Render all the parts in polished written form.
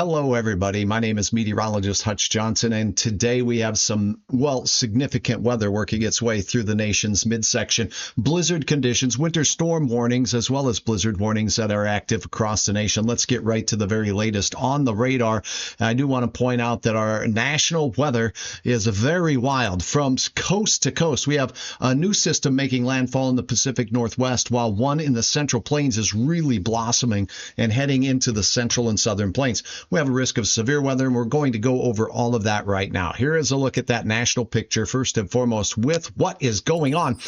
Hello, everybody. My name is meteorologist Hutch Johnson, and today we have some, significant weather working its way through the nation's midsection. Blizzard conditions, winter storm warnings, as well as blizzard warnings that are active across the nation. Let's get right to the very latest on the radar. I do want to point out that our national weather is very wild from coast to coast. We have a new system making landfall in the Pacific Northwest, while one in the Central Plains is really blossoming and heading into the Central and Southern Plains. We have a risk of severe weather, and we're going to go over all of that right now. Here is a look at that national picture, first and foremost, with what is going on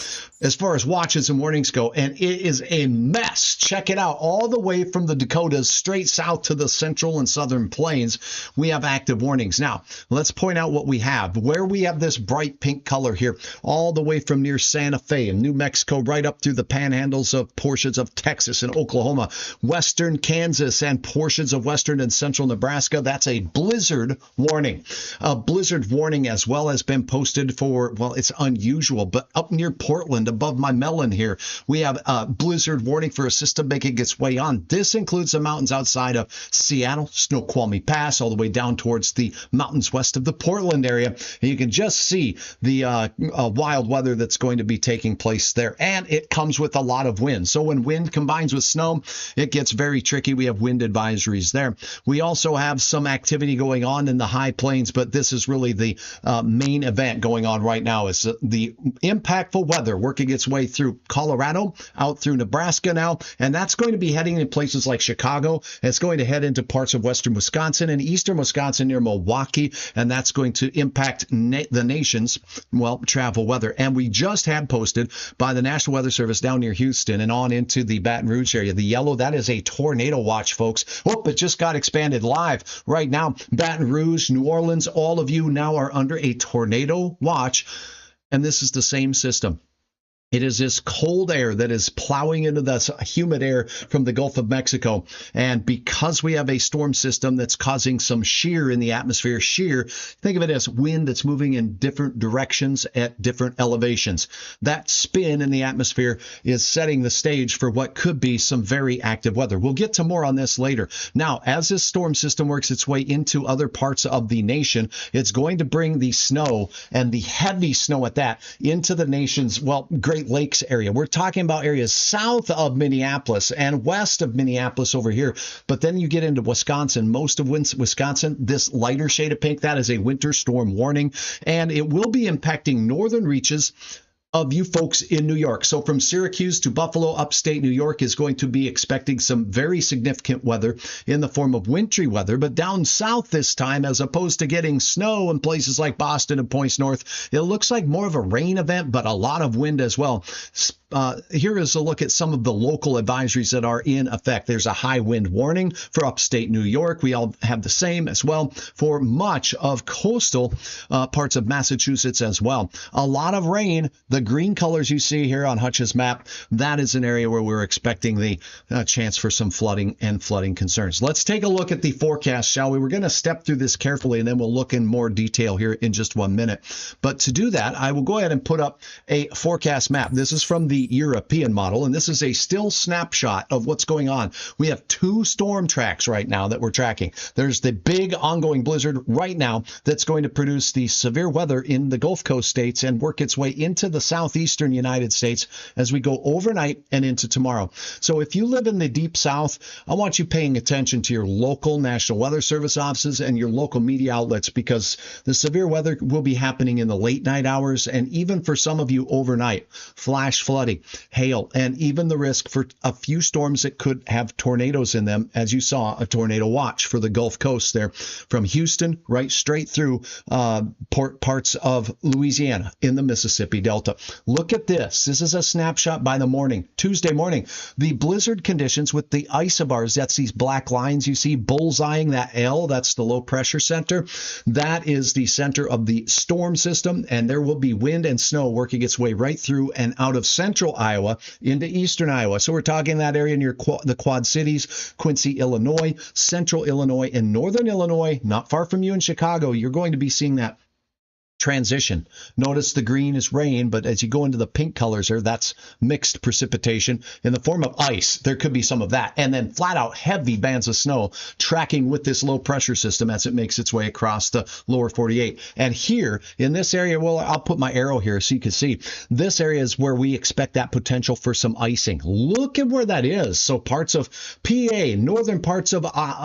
as far as watches and warnings go, and it is a mess. Check it out. All the way from the Dakotas straight south to the Central and Southern Plains, we have active warnings. Now, let's point out what we have. Where we have this bright pink color here, all the way from near Santa Fe and New Mexico, right up through the panhandles of portions of Texas and Oklahoma, western Kansas, and portions of western and central Nebraska, that's a blizzard warning. A blizzard warning as well has been posted for, it's unusual, but up near Portland, above my melon here, we have a blizzard warning for a system making its way on. This includes the mountains outside of Seattle, Snoqualmie Pass, all the way down towards the mountains west of the Portland area. And you can just see the wild weather that's going to be taking place there. And it comes with a lot of wind. So when wind combines with snow, it gets very tricky. We have wind advisories there. We also have some activity going on in the high plains, but this is really the main event going on right now, is the impactful weather working its way through Colorado, out through Nebraska now, and that's going to be heading in places like Chicago. It's going to head into parts of western Wisconsin and eastern Wisconsin near Milwaukee, and that's going to impact the nation's, travel weather. And we just had posted by the National Weather Service down near Houston and on into the Baton Rouge area. The yellow, that is a tornado watch, folks. It just got expanded live right now. Baton Rouge, New Orleans, all of you now are under a tornado watch, and this is the same system. It is this cold air that is plowing into the humid air from the Gulf of Mexico. And because we have a storm system that's causing some shear in the atmosphere, think of it as wind that's moving in different directions at different elevations. That spin in the atmosphere is setting the stage for what could be some very active weather. We'll get to more on this later. Now, as this storm system works its way into other parts of the nation, it's going to bring the snow, and the heavy snow at that, into the nation's, Great Lakes area. We're talking about areas south of Minneapolis and west of Minneapolis over here. But then you get into Wisconsin, most of Wisconsin, this lighter shade of pink, that is a winter storm warning, and it will be impacting northern reaches of you folks in New York. So from Syracuse to Buffalo, upstate New York is going to be expecting some very significant weather in the form of wintry weather. But down south this time, as opposed to getting snow in places like Boston and points north, it looks like more of a rain event, but a lot of wind as well. Here is a look at some of the local advisories that are in effect. There's a high wind warning for upstate New York. We all have the same as well for much of coastal parts of Massachusetts as well. A lot of rain. The green colors you see here on Hutch's map, that is an area where we're expecting the chance for some flooding and flooding concerns. Let's take a look at the forecast, shall we? We're going to step through this carefully, and then we'll look in more detail here in just 1 minute. But to do that, I will go ahead and put up a forecast map. This is from the European model, and this is a still snapshot of what's going on. We have 2 storm tracks right now that we're tracking. There's the big ongoing blizzard right now that's going to produce the severe weather in the Gulf Coast states and work its way into the southeastern United States as we go overnight and into tomorrow. So if you live in the deep south, I want you paying attention to your local National Weather Service offices and your local media outlets, because the severe weather will be happening in the late night hours, and even for some of you overnight. Flash flooding, hail, and even the risk for a few storms that could have tornadoes in them, as you saw a tornado watch for the Gulf Coast there, from Houston right straight through parts of Louisiana in the Mississippi Delta. Look at this. This is a snapshot by the morning, Tuesday morning. The blizzard conditions with the isobars, that's these black lines you see bullseyeing that L, that's the low pressure center. That is the center of the storm system, and there will be wind and snow working its way right through and out of central Iowa into eastern Iowa. So we're talking that area near the Quad Cities, Quincy, Illinois, central Illinois, and northern Illinois, not far from you in Chicago. You're going to be seeing that transition. Notice the green is rain, but as you go into the pink colors there, that's mixed precipitation in the form of ice. There could be some of that. And then flat out heavy bands of snow tracking with this low pressure system as it makes its way across the lower 48. And here in this area, well, I'll put my arrow here so you can see this area is where we expect that potential for some icing. Look at where that is. So parts of PA, northern parts of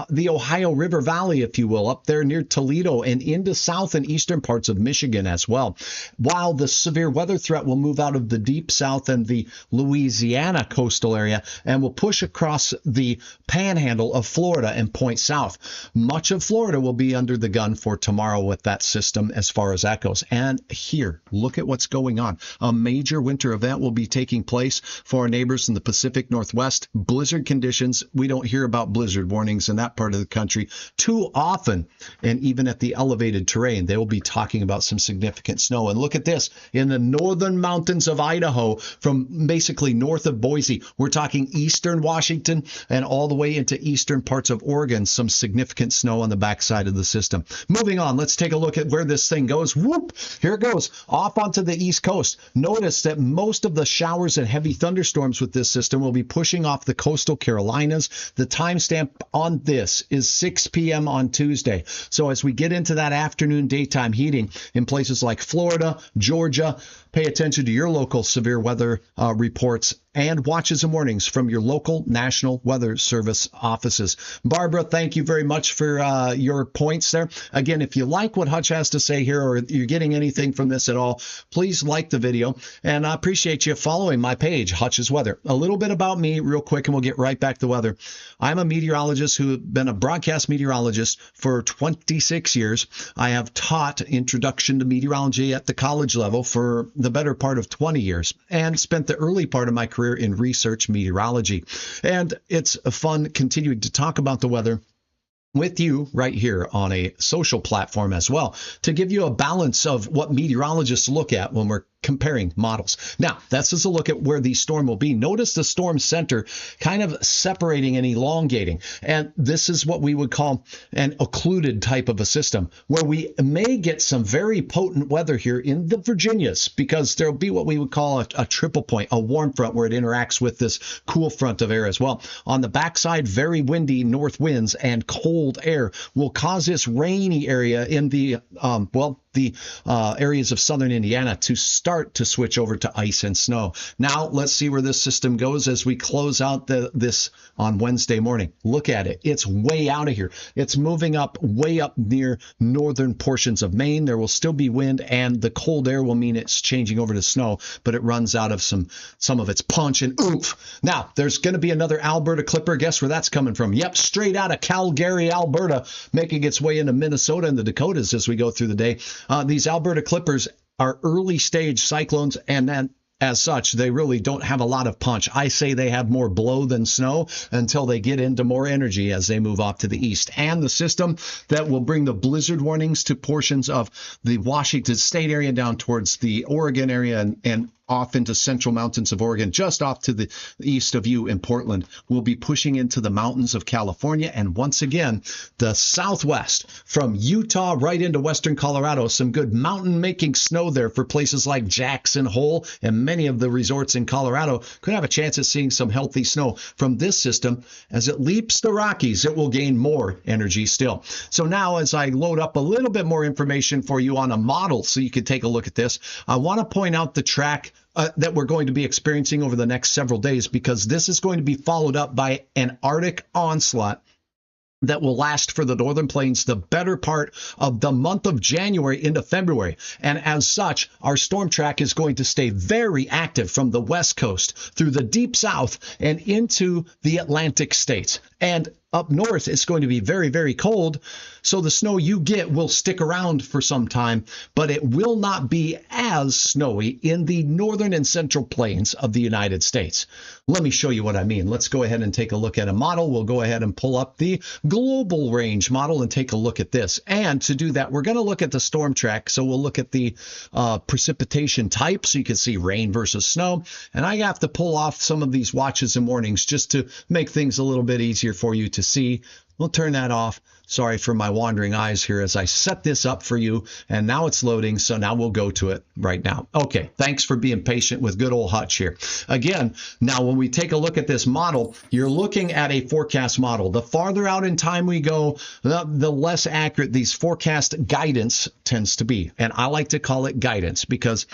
the Ohio River Valley, if you will, up there near Toledo and into south and eastern parts of Michigan as well. While the severe weather threat will move out of the deep south and the Louisiana coastal area and will push across the panhandle of Florida and point south. Much of Florida will be under the gun for tomorrow with that system as far as that goes. And here, look at what's going on. A major winter event will be taking place for our neighbors in the Pacific Northwest. Blizzard conditions. We don't hear about blizzard warnings in that part of the country too often. And even at the elevated terrain, they will be talking about some significant snow. And look at this, in the northern mountains of Idaho, from basically north of Boise, we're talking eastern Washington and all the way into eastern parts of Oregon, some significant snow on the backside of the system. Moving on, let's take a look at where this thing goes. Whoop, here it goes, off onto the east coast. Notice that most of the showers and heavy thunderstorms with this system will be pushing off the coastal Carolinas. The timestamp on this is 6 p.m. on Tuesday. So as we get into that afternoon, daytime heating, in places like Florida, Georgia, pay attention to your local severe weather reports and watches and warnings from your local National Weather Service offices. Barbara, thank you very much for your points there. Again, if you like what Hutch has to say here, or you're getting anything from this at all, please like the video. And I appreciate you following my page, Hutch's Weather. A little bit about me real quick, and we'll get right back to weather. I'm a meteorologist who's been a broadcast meteorologist for 26 years. I have taught introduction to meteorology at the college level for the better part of 20 years and spent the early part of my career in research meteorology. And it's fun continuing to talk about the weather with you right here on a social platform as well, to give you a balance of what meteorologists look at when we're comparing models. Now, that's just a look at where the storm will be. Notice the storm center kind of separating and elongating. And this is what we would call an occluded type of a system, where we may get some very potent weather here in the Virginias, because there'll be what we would call a triple point, a warm front, where it interacts with this cool front of air as well. On the backside, very windy north winds and cold air will cause this rainy area in the areas of southern Indiana to start to switch over to ice and snow. Now, let's see where this system goes as we close out this on Wednesday morning. Look at it. It's way out of here. It's moving up, way up near northern portions of Maine. There will still be wind, and the cold air will mean it's changing over to snow, but it runs out of some of its punch and oomph. Now, there's going to be another Alberta clipper. Guess where that's coming from? Yep, straight out of Calgary, Alberta, making its way into Minnesota and the Dakotas as we go through the day. These Alberta clippers are early stage cyclones, and then as such, they really don't have a lot of punch. I say they have more blow than snow until they get into more energy as they move off to the east. And the system that will bring the blizzard warnings to portions of the Washington state area down towards the Oregon area and off into central mountains of Oregon, just off to the east of you in Portland. We'll be pushing into the mountains of California, and once again, the southwest from Utah right into western Colorado. Some good mountain-making snow there for places like Jackson Hole, and many of the resorts in Colorado could have a chance at seeing some healthy snow from this system. As it leaps the Rockies, it will gain more energy still. So now, as I load up a little bit more information for you on a model so you can take a look at this, I want to point out the track that we're going to be experiencing over the next several days, because this is going to be followed up by an Arctic onslaught that will last for the northern plains the better part of the month of January into February. And as such, our storm track is going to stay very active from the west coast through the deep south and into the Atlantic states. And up north, it's going to be very, very cold. So the snow you get will stick around for some time, but it will not be as snowy in the northern and central plains of the United States. Let me show you what I mean. Let's go ahead and take a look at a model. We'll go ahead and pull up the global range model and take a look at this. And to do that, we're going to look at the storm track. So we'll look at the precipitation type, so you can see rain versus snow. And I have to pull off some of these watches and warnings just to make things a little bit easier for you to see. We'll turn that off Sorry for my wandering eyes here as I set this up for you, and now it's loading, so now we'll go to it right now. Okay, thanks for being patient with good old Hutch here. Again, now when we take a look at this model, you're looking at a forecast model. The farther out in time we go, the less accurate these forecast guidance tends to be. And I like to call it guidance because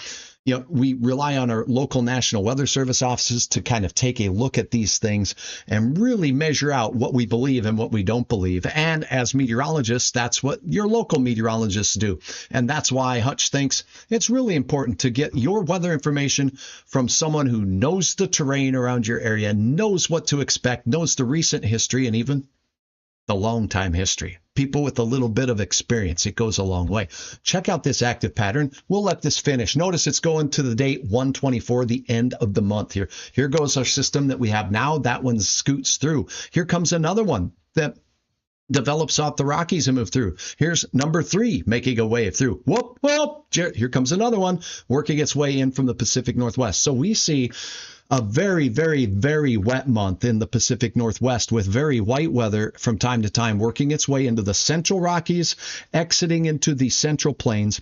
we rely on our local National Weather Service offices to kind of take a look at these things and really measure out what we believe and what we don't believe. And as meteorologists, that's what your local meteorologists do. And that's why Hutch thinks it's really important to get your weather information from someone who knows the terrain around your area, knows what to expect, knows the recent history, and even the long time history. People with a little bit of experience. It goes a long way. Check out this active pattern. We'll let this finish. Notice it's going to the date 124, the end of the month here. Here goes our system that we have now. That one scoots through. Here comes another one that develops off the Rockies and move through. Here's number 3 making a way through. Whoop, whoop. Here comes another one working its way in from the Pacific Northwest. So we see a very, very, very wet month in the Pacific Northwest with very white weather from time to time, working its way into the central Rockies, exiting into the central plains.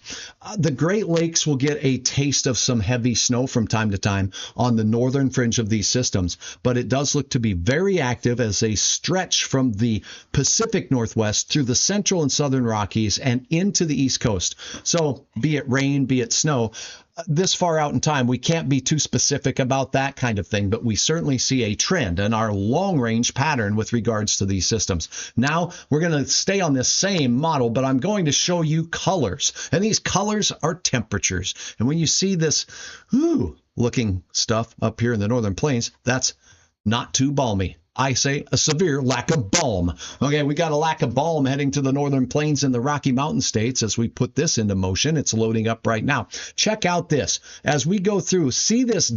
The Great Lakes will get a taste of some heavy snow from time to time on the northern fringe of these systems, but it does look to be very active as they stretch from the Pacific Northwest through the central and southern Rockies and into the East Coast. So be it rain, be it snow, this far out in time, we can't be too specific about that kind of thing, but we certainly see a trend in our long-range pattern with regards to these systems. Now, we're going to stay on this same model, but I'm going to show you colors, and these colors are temperatures. And when you see this looking stuff up here in the northern plains, that's not too balmy. I say a severe lack of balm. Okay, we got a lack of balm heading to the northern plains and the Rocky Mountain states as we put this into motion. It's loading up right now. Check out this. As we go through, see this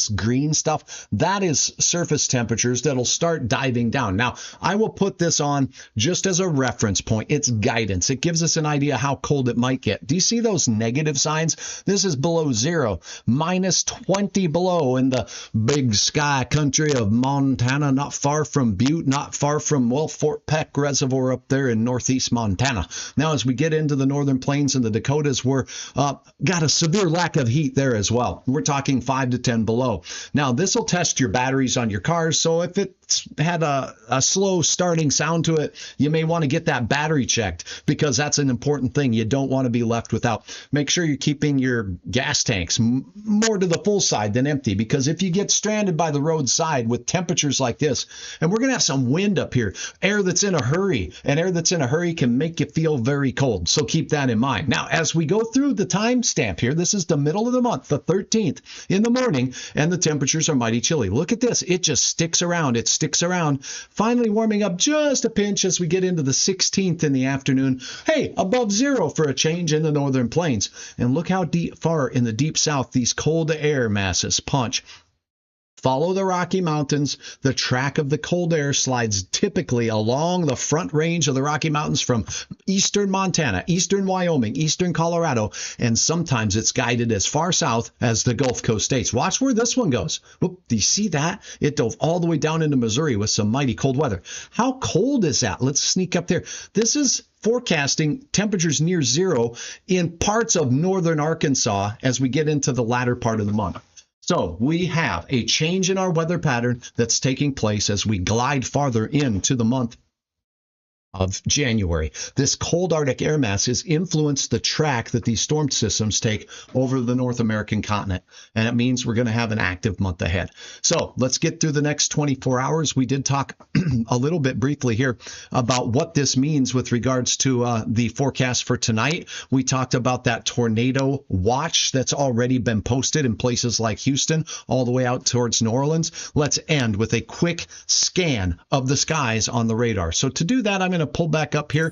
green stuff, that is surface temperatures that'll start diving down. Now, I will put this on just as a reference point. It's guidance. It gives us an idea how cold it might get. Do you see those negative signs? This is below 0, minus 20 below in the big sky country of Montana, not far from Butte, not far from, Fort Peck Reservoir up there in northeast Montana. Now, as we get into the northern plains and the Dakotas, we're got a severe lack of heat there as well. We're talking 5 to 10 below. Now, this will test your batteries on your cars, so if it's had a slow starting sound to it, you may want to get that battery checked because that's an important thing. You don't want to be left without. Make sure you're keeping your gas tanks more to the full side than empty, because if you get stranded by the roadside with temperatures like this, and we're going to have some wind up here, air that's in a hurry, and air that's in a hurry can make you feel very cold, so keep that in mind. Now, as we go through the timestamp here, this is the middle of the month, the 13th in the morning, and the temperatures are mighty chilly. Look at this. It just sticks around. It sticks around, finally warming up just a pinch as we get into the 16th in the afternoon. Hey, above 0 for a change in the northern plains. And look how far in the deep south these cold air masses punch. Follow the Rocky Mountains. The track of the cold air slides typically along the front range of the Rocky Mountains from eastern Montana, eastern Wyoming, eastern Colorado, and sometimes it's guided as far south as the Gulf Coast states. Watch where this one goes. Whoop, do you see that? It dove all the way down into Missouri with some mighty cold weather. How cold is that? Let's sneak up there. This is forecasting temperatures near 0 in parts of northern Arkansas as we get into the latter part of the month. So we have a change in our weather pattern that's taking place as we glide farther into the month of January. This cold Arctic air mass has influenced the track that these storm systems take over the North American continent, and it means we're going to have an active month ahead. So let's get through the next 24 hours. We did talk a little bit briefly here about what this means with regards to the forecast for tonight. We talked about that tornado watch that's already been posted in places like Houston all the way out towards New Orleans. Let's end with a quick scan of the skies on the radar. So to do that, I'm going to pull back up here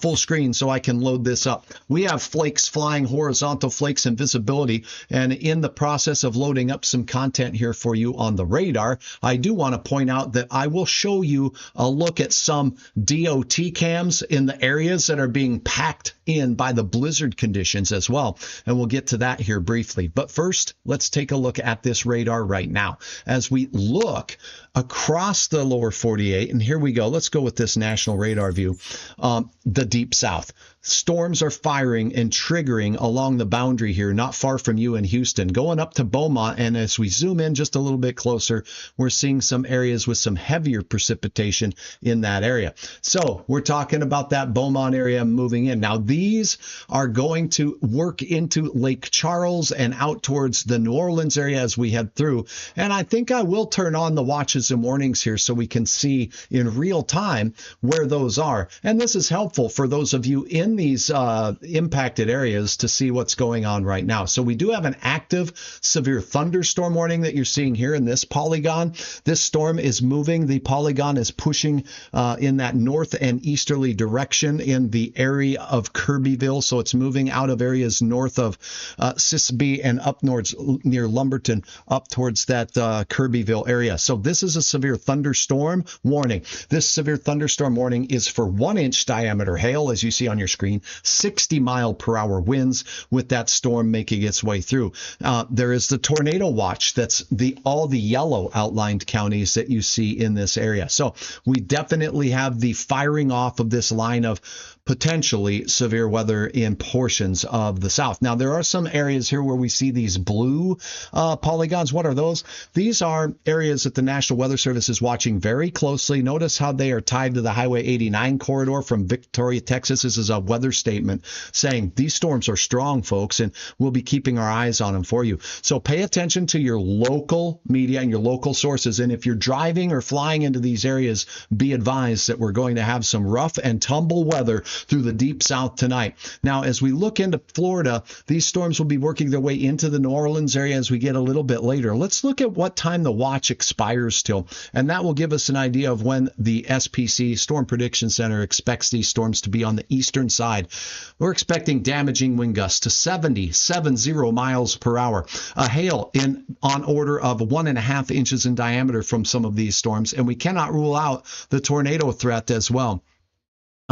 full screen so I can load this up. We have flakes flying, horizontal flakes and visibility, and in the process of loading up some content here for you on the radar, I do want to point out that I will show you a look at some DOT cams in the areas that are being packed in by the blizzard conditions as well. And we'll get to that here briefly. But first, let's take a look at this radar right now. As we look across the lower 48, and here we go. Let's go with this national radar view, the deep south. Storms are firing and triggering along the boundary here, not far from you in Houston, going up to Beaumont. And as we zoom in just a little bit closer, we're seeing some areas with some heavier precipitation in that area. So we're talking about that Beaumont area moving in. Now, these are going to work into Lake Charles and out towards the New Orleans area as we head through. And I think I will turn on the watches and warnings here so we can see in real time where those are. And this is helpful for those of you in these impacted areas to see what's going on right now. So we do have an active severe thunderstorm warning that you're seeing here in this polygon. This storm is moving. The polygon is pushing in that north and easterly direction in the area of Kirbyville. So it's moving out of areas north of Sisby and up north near Lumberton up towards that Kirbyville area. So this is a severe thunderstorm warning. This severe thunderstorm warning is for 1-inch diameter hail, as you see on your screen, 60-mile-per-hour winds with that storm making its way through. There is the tornado watch. That's all the yellow outlined counties that you see in this area. So we definitely have the firing off of this line of potentially severe weather in portions of the south. Now, there are some areas here where we see these blue polygons. What are those? These are areas that the National Weather Service is watching very closely. Notice how they are tied to the Highway 89 corridor from Victoria, Texas. This is a weather statement saying these storms are strong, folks, and we'll be keeping our eyes on them for you. So pay attention to your local media and your local sources. And if you're driving or flying into these areas, be advised that we're going to have some rough and tumble weather through the deep south tonight. Now, as we look into Florida, these storms will be working their way into the New Orleans area as we get a little bit later. Let's look at what time the watch expires till, and that will give us an idea of when the SPC, Storm Prediction Center, expects these storms to be on the eastern side. We're expecting damaging wind gusts to 70 miles per hour. A hail on order of 1.5 inches in diameter from some of these storms, and we cannot rule out the tornado threat as well.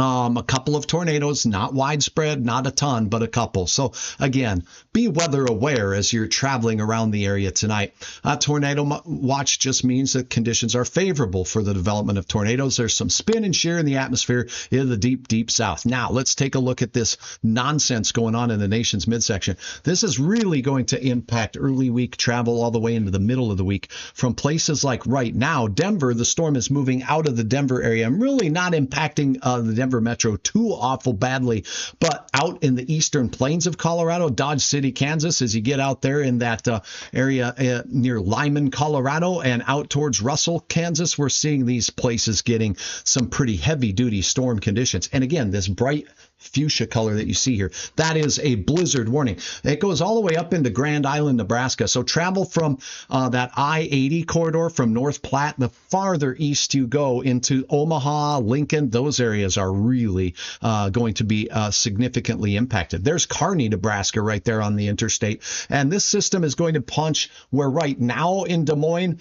A couple of tornadoes, not widespread, not a ton, but a couple. So again, be weather aware as you're traveling around the area tonight. Tornado watch just means that conditions are favorable for the development of tornadoes. There's some spin and shear in the atmosphere in the deep, deep south. Now, let's take a look at this nonsense going on in the nation's midsection. This is really going to impact early week travel all the way into the middle of the week. From places like right now, Denver, the storm is moving out of the Denver area and really not impacting the Denver metro too awful badly, but out in the eastern plains of Colorado, Dodge City, Kansas, as you get out there in that area near Lyman, Colorado, and out towards Russell, Kansas, we're seeing these places getting some pretty heavy duty storm conditions. And again, this bright fuchsia color that you see here, that is a blizzard warning. It goes all the way up into Grand Island, Nebraska. So travel from that I-80 corridor from North Platte, the farther east you go into Omaha, Lincoln, those areas are really going to be significantly impacted. There's Kearney, Nebraska, right there on the interstate. And this system is going to punch where right now in Des Moines,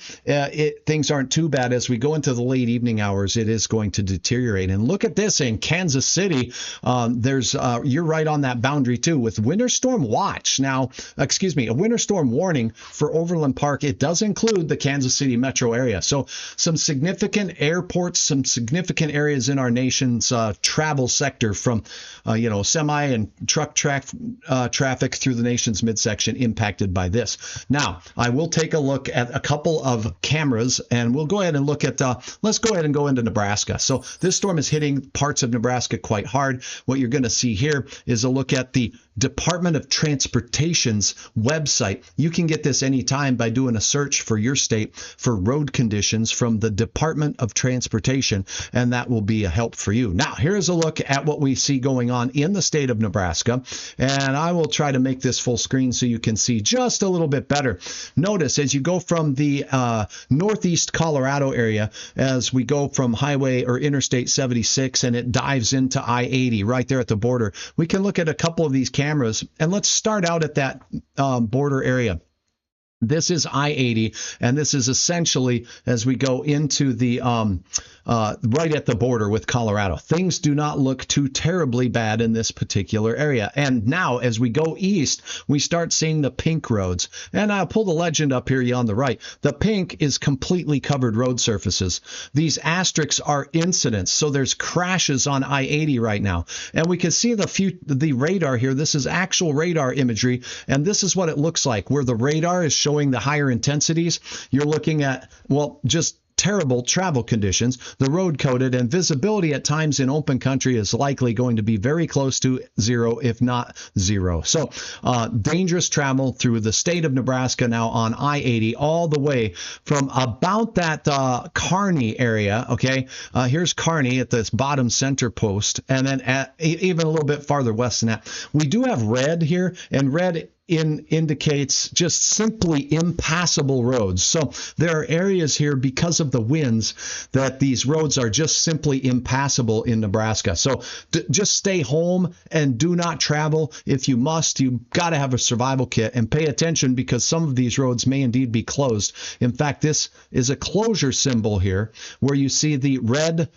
things aren't too bad. As we go into the late evening hours, it is going to deteriorate. And look at this in Kansas City. You're right on that boundary too with winter storm watch. Now, a winter storm warning for Overland Park. It does include the Kansas City metro area. So some significant airports, some significant areas in our nation's travel sector from, semi and truck traffic through the nation's midsection impacted by this. Now, I will take a look at a couple of cameras and we'll go ahead and look at, let's go ahead and go into Nebraska. So this storm is hitting parts of Nebraska quite hard. What you're going to see here is a look at the Department of Transportation's website. You can get this anytime by doing a search for your state for road conditions from the Department of Transportation, and that will be a help for you. Now, here's a look at what we see going on in the state of Nebraska, and I will try to make this full screen so you can see just a little bit better. Notice as you go from the northeast Colorado area, as we go from highway or Interstate 76 and it dives into I-80 right there at the border, we can look at a couple of these cameras, and let's start out at that border area. This is I-80, and this is essentially as we go into the right at the border with Colorado. Things do not look too terribly bad in this particular area. And now, as we go east, we start seeing the pink roads. And I'll pull the legend up here on the right. The pink is completely covered road surfaces. These asterisks are incidents, so there's crashes on I-80 right now. And we can see the radar here. This is actual radar imagery, and this is what it looks like, where the radar is showing the higher intensities. You're looking at, well, just terrible travel conditions. The road coated and visibility at times in open country is likely going to be very close to zero, if not zero. So dangerous travel through the state of Nebraska now on I-80 all the way from about that Kearney area. Okay, here's Kearney at this bottom center post, and then even a little bit farther west than that. We do have red here, and red indicates just simply impassable roads. So there are areas here because of the winds that these roads are just simply impassable in Nebraska. So just stay home and do not travel. If you must, you've got to have a survival kit, and pay attention because some of these roads may indeed be closed. In fact, this is a closure symbol here where you see the red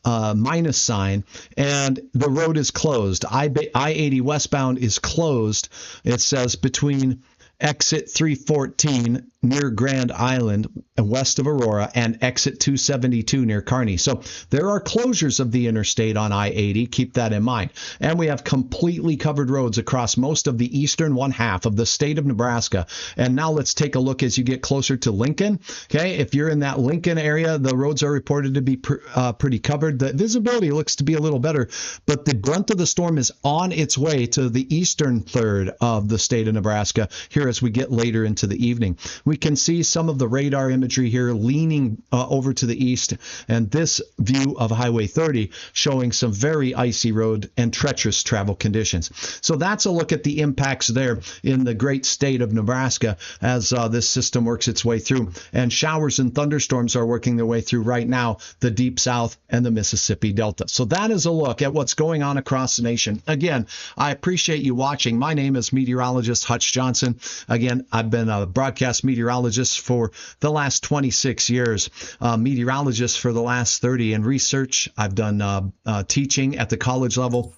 minus sign, and the road is closed. I-80 westbound is closed. It says between exit 314 near Grand Island west of Aurora and exit 272 near Kearney. So there are closures of the interstate on I-80. Keep that in mind. And we have completely covered roads across most of the eastern one half of the state of Nebraska. And now let's take a look as you get closer to Lincoln. Okay, if you're in that Lincoln area, the roads are reported to be pretty covered. The visibility looks to be a little better, but the brunt of the storm is on its way to the eastern third of the state of Nebraska here as we get later into the evening. We can see some of the radar imagery here leaning over to the east, and this view of Highway 30 showing some very icy road and treacherous travel conditions. So that's a look at the impacts there in the great state of Nebraska as this system works its way through. And showers and thunderstorms are working their way through right now, the Deep South and the Mississippi Delta. So that is a look at what's going on across the nation. Again, I appreciate you watching. My name is meteorologist Hutch Johnson. Again, I've been a broadcast meteorologist for the last 26 years, meteorologist for the last 30 in research. I've done teaching at the college level,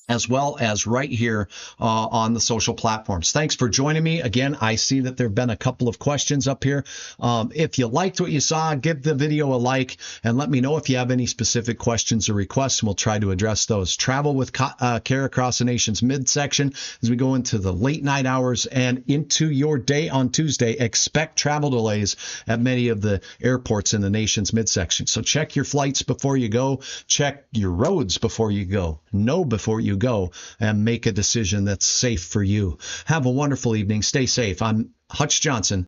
as well as right here on the social platforms. Thanks for joining me. Again, I see that there have been a couple of questions up here. If you liked what you saw, give the video a like and let me know if you have any specific questions or requests, and we'll try to address those. Travel with care across the nation's midsection as we go into the late night hours and into your day on Tuesday. Expect travel delays at many of the airports in the nation's midsection. So check your flights before you go. Check your roads before you go. Know before you go, and make a decision that's safe for you. Have a wonderful evening. Stay safe. I'm Hutch Johnson.